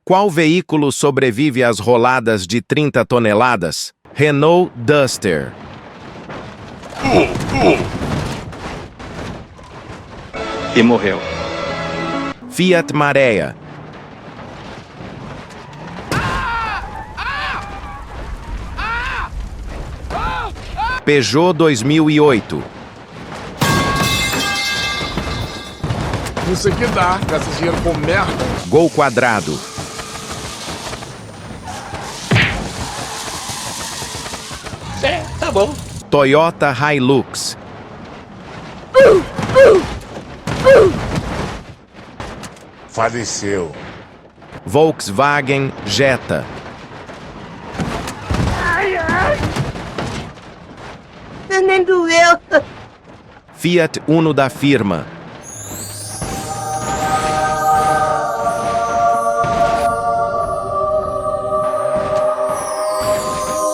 Qual veículo sobrevive às roladas de 30 toneladas? Renault Duster. E morreu. Fiat Marea. Peugeot 2008. Isso aqui dá, gasta dinheiro com merda. Gol quadrado. Tá bom. Toyota Hilux. Faleceu. Volkswagen Jetta. Nem doeu. Fiat Uno da firma.